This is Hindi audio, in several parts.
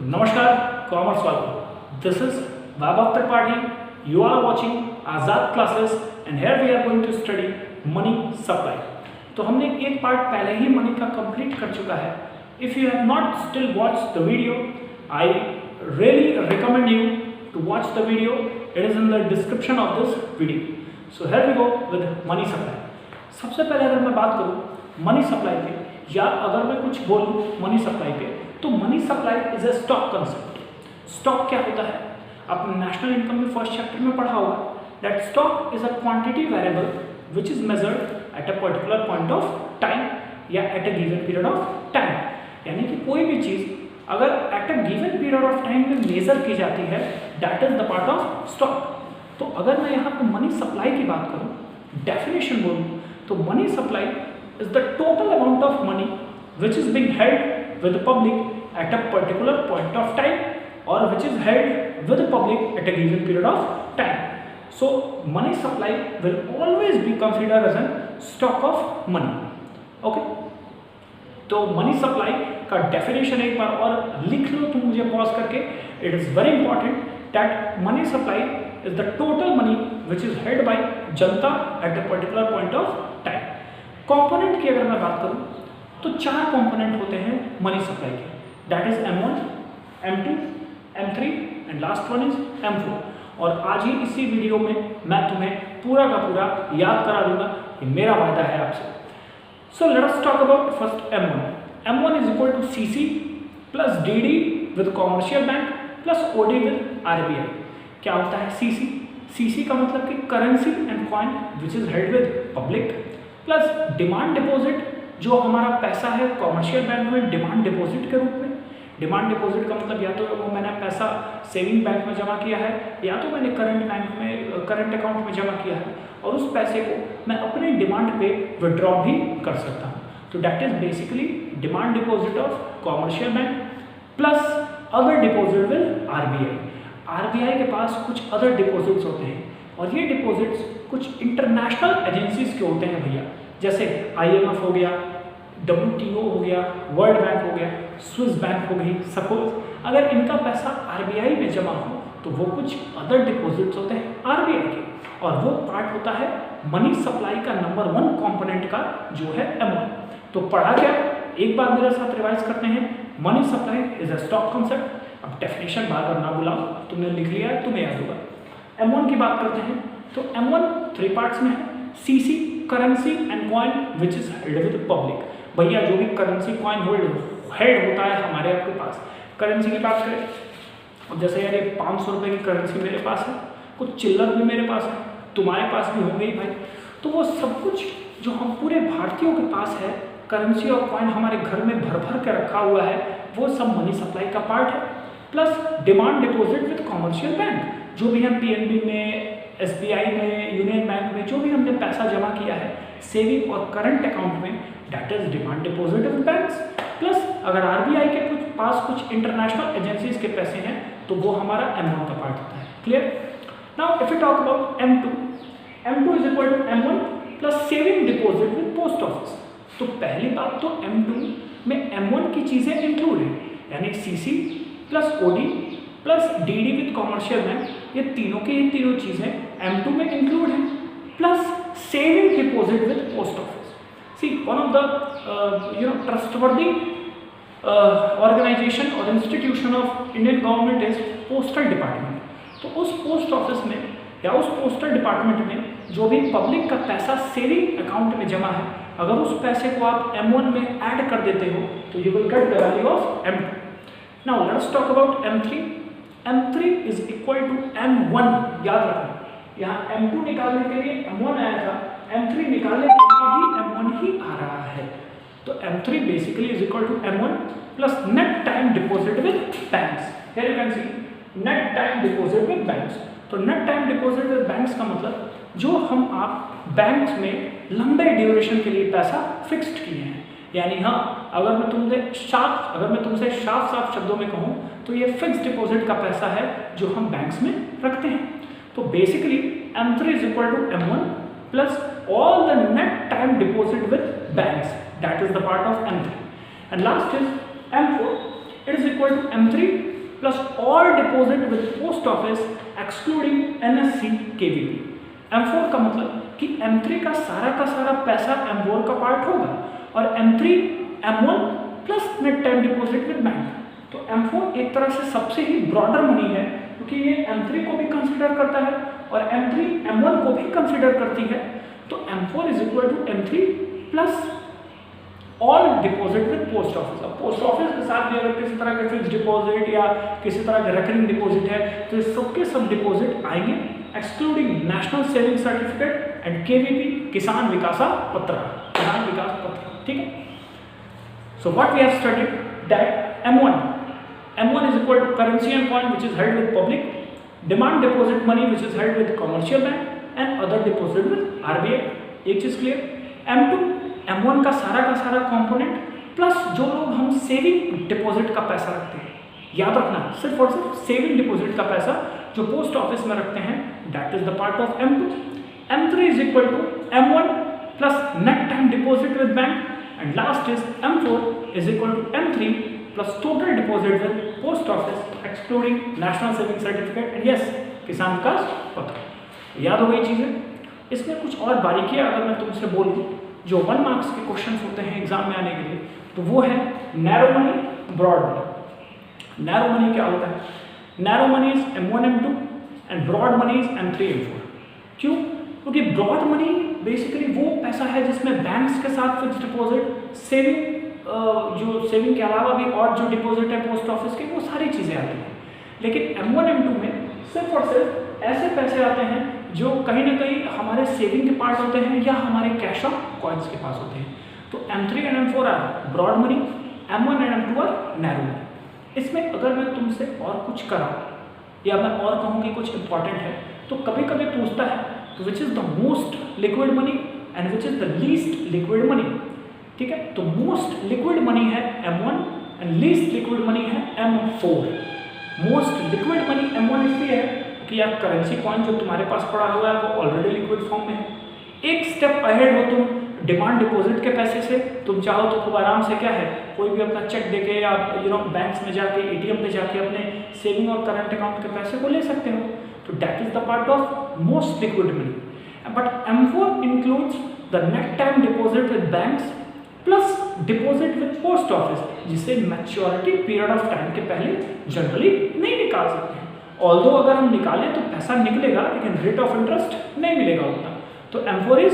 Namaskar, Commerce Walk. This is Vaibhav Tripathi. You are watching Azad classes and here we are going to study money supply. तो हमने एक पार्ट पहले ही मनी का कंप्लीट कर चुका है. If you have not still watched the video, I really recommend you to watch the video. It is in the description of this video. So here we go with money supply. सबसे पहले अगर मैं बात करूँ मनी सप्लाई पे या अगर मैं कुछ बोलूँ मनी सप्लाई पे तो money supply is a stock concept. Stock क्या होता है? आपने नेशनल इनकम में फर्स्ट चैप्टर में पढ़ा होगा that stock is a quantity variable which is measured at a particular point of time या at a given period of time. यानी कि कोई भी चीज़ अगर at a given period of time में मेजर की जाती है that is the part of stock. तो अगर मैं यहाँ पर मनी सप्लाई की बात करूँ, डेफिनेशन बोलूँ तो money supply is the total amount of money which is being held with the public at a particular point of time or which is held with the public at a given period of time. So money supply will always be considered as a stock of money. Okay, तो मनी सप्लाई का डेफिनेशन एक बार और लिख लो तुम मुझे पॉज करके. It is very important that money supply is the total money which is held by जनता at a particular point of time. Component की अगर मैं बात करूं तो चार कंपोनेंट होते हैं मनी सप्लाई के. That is M1, M2, M3 and last one is M4. और आज ही इसी वीडियो में मैं तुम्हें पूरा का पूरा याद करा दूंगा, ये मेरा वायदा है आपसे. So let us talk about first M1. M1 is equal to CC plus DD with commercial bank plus OD with RBI. क्या होता है CC? CC का मतलब कि currency and coin which is held with public plus demand deposit जो हमारा पैसा है कॉमर्शियल बैंक में डिमांड डिपॉजिट के रूप में. डिमांड डिपॉजिट का मतलब या तो वो मैंने पैसा सेविंग बैंक में जमा किया है या तो मैंने करंट अकाउंट में जमा किया है और उस पैसे को मैं अपने डिमांड पे विड्रॉ भी कर सकता हूँ. तो that is basically demand deposit of commercial bank plus other deposit with RBI. RBI के पास कुछ अदर डिपॉजिट्स होते हैं और ये डिपॉजिट्स कुछ इंटरनेशनल एजेंसीज के होते हैं भैया, जैसे IMF हो गया, WTO हो गया, वर्ल्ड बैंक हो गया, स्विस बैंक हो गई. सपोज अगर इनका पैसा RBI में जमा हो तो वो कुछ अदर डिपॉजिट्स होते हैं RBI के और वो पार्ट होता है मनी सप्लाई का नंबर 1 कंपोनेंट का जो है M1. तो पढ़ा क्या? एक बार मेरे साथ रिवाइज करते हैं. Money supply is a stock concept. अब डेफिनेशन बार बार ना बुलाओ, तुमने लिख लिया है, तुम्हें याद होगा. M1 की बात करते हैं तो M1 3 पार्ट्स में है. CC currency and coin which is held with public. भैया जो भी करेंसी कॉइन हेल्ड होता है हमारे आपके पास. करेंसी की बात करें अब जैसे यार ये 500 रुपये की करेंसी मेरे पास है, कुछ चिल्लर भी मेरे पास है, तुम्हारे पास भी होंगे ही भाई. तो वो सब कुछ जो हम पूरे भारतीयों के पास है करेंसी और कॉइन हमारे घर में भर भर के रखा हुआ है वो सब मनी सप्लाई का पार्ट है. Plus demand deposit with commercial bank जो भी हम PNB में, SBI में, यूनियन बैंक में जो भी हमने पैसा जमा किया है सेविंग और करंट अकाउंट में that is demand deposit with banks. Plus अगर RBI के पास कुछ इंटरनेशनल एजेंसीज के पैसे हैं तो वो हमारा M1 का पार्ट होता है. Clear? Now if you talk about M2 is equal to M1 plus saving deposit with post office. तो पहली बात तो M2 में M1 की चीज़ें इंक्लूड है यानी CC plus OD plus DD with commercial bank, ये तीनों की ही तीनों चीज़ें M2 में इंक्लूड हैं. Plus saving deposit with post office. See one of the trustworthy organization और institution of Indian government is postal department. तो उस पोस्ट ऑफिस में या उस पोस्टल डिपार्टमेंट में जो भी पब्लिक का पैसा सेविंग अकाउंट में जमा है अगर उस पैसे को आप M1 में ऐड कर देते हो तो you will get the value of M2. Now let's talk about M3. M3 is equal to M1. याद रखना यहाँ M2 निकालने के लिए M1 आया था, M3 निकालने के लिए भी M1 ही आ रहा है. तो M3 basically is equal to M1 plus net time deposit with banks. Here you can see net time deposit with banks. तो net time deposit with banks का मतलब जो हम आप बैंक्स में लंबे ड्यूरेशन के लिए पैसा फिक्स्ड किए हैं. यानी हाँ अगर मैं तुमसे साफ शब्दों में कहूँ तो ये फिक्स्ड डिपॉजिट का पैसा है जो हम बैंक्स में रखते हैं. तो basically M3 is equal to M1 plus all the net time deposit with banks that is the part of M3. And last is M4. It is equal to M3 plus all deposit with post office excluding NSC KVP। M4 का मतलब कि M3 का सारा पैसा M4 का पार्ट होगा और M3 M1 plus net time deposit with bank. तो M4 एक तरह से सबसे ही ब्रॉडर मनी है क्योंकि ये M3 को भी कंसीडर करता है और M3 M1 को भी कंसीडर करती है। तो M4 is equal to M3 plus all deposit with post office. अब पोस्ट ऑफिस के साथ भी अगर किसी तरह के फिक्स डिपॉजिट या किसी तरह के रिकरिंग डिपॉजिट है तो इस सबके सब डिपॉजिट आएंगे excluding national saving certificate and KVP Kisan Vikas Patra, Kisan Vikas Patra. ठीक है। So what we have studied that M1 is equal to currency and coin which is held with public, demand deposit money which is held with commercial bank and other deposit with RBI। एक चीज क्लियर। M1 का सारा कंपोनेंट प्लस जो लोग हम सेविंग डिपॉजिट का पैसा रखते हैं, याद रखना सिर्फ और सिर्फ सेविंग डिपॉजिट का पैसा जो पोस्ट ऑफिस में रखते हैं, that is the part of M2। M3 is equal to M1 plus net time deposit with bank and last is M4 is equal to M3 plus total deposit with post office excluding national saving certificate and yes Kisan Vikas पत्र। याद हो गई चीजें। इसमें कुछ और बारीकियां अगर मैं तुमसे बोलूं जो 1 मार्क्स के क्वेश्चंस होते हैं एग्जाम में आने के लिए, तो वो है narrow money, broad money. Narrow money क्या होता है? Narrow money is M1 M2 and broad money is M3 M4। क्यों? क्योंकि ब्रॉड मनी बेसिकली वो पैसा है जिसमें बैंक्स के साथ फिक्स डिपॉजिट, सेविंग, जो सेविंग के अलावा भी और जो डिपॉजिट है पोस्ट ऑफिस के, वो सारी चीज़ें आती हैं। लेकिन M1 M2 में सिर्फ और सिर्फ ऐसे पैसे आते हैं जो कहीं ना कहीं हमारे सेविंग के पार्ट होते हैं या हमारे कैश ऑफ कॉइन्स के पास होते हैं। तो M3 and M4 are broad money, M1 and M2 are narrow money. इसमें अगर मैं तुमसे और कुछ कराऊँ या मैं और कहूँ कि कुछ इंपॉर्टेंट है तो कभी कभी पूछता है तो which is the most liquid money and which is the least liquid money. ठीक है। तो मोस्ट लिक्विड मनी है M1 and least liquid money है M4। Most liquid money M1 इसलिए है कि यार करेंसी कॉइन जो तुम्हारे पास पड़ा हुआ है वो ऑलरेडी लिक्विड फॉर्म में है। एक स्टेप अहेड हो तुम डिमांड डिपॉजिट के पैसे से, तुम चाहो तो खूब आराम से क्या है कोई भी अपना चेक देके या बैंक्स में जाके ATM पे जाके अपने सेविंग और करंट अकाउंट के पैसे को ले सकते हो। तो that is the part of most liquid money. But M4 includes the net time deposit with banks plus deposit with post office जिसे मैच्योरिटी पीरियड ऑफ टाइम के पहले जनरली नहीं निकाल सकते हैं। ऑल्दो अगर हम निकालें तो पैसा निकलेगा लेकिन रेट ऑफ इंटरेस्ट नहीं मिलेगा उतना। तो M4 is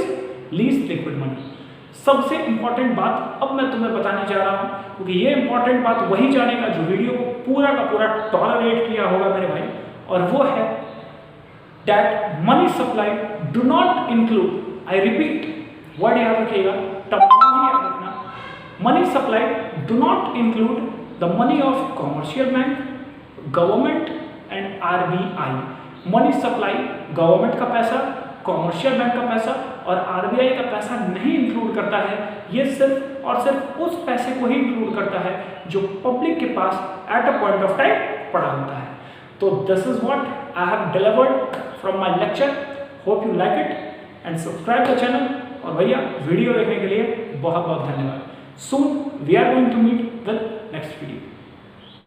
least liquid money. सबसे इंपॉर्टेंट बात अब मैं तुम्हें बताने जा रहा हूं क्योंकि ये इंपॉर्टेंट बात वही जानेगा जो वीडियो को पूरा का पूरा टॉलरेट किया होगा मेरे भाई, और वो है that money supply do not include, I repeat word याद रखिएगा, टर्मिनोलॉजी याद रखना, money supply do not include the money of commercial bank, government and RBI। Money supply government का पैसा, कॉमर्शियल बैंक का पैसा और RBI का पैसा नहीं इंक्लूड करता है। ये सिर्फ और सिर्फ उस पैसे को ही इंक्लूड करता है जो पब्लिक के पास at a point of time पड़ा होता है। तो this is what I have delivered from my lecture. Hope you like it and subscribe the channel. और भैया वीडियो देखने के लिए बहुत बहुत धन्यवाद। Soon we are going to meet with next video.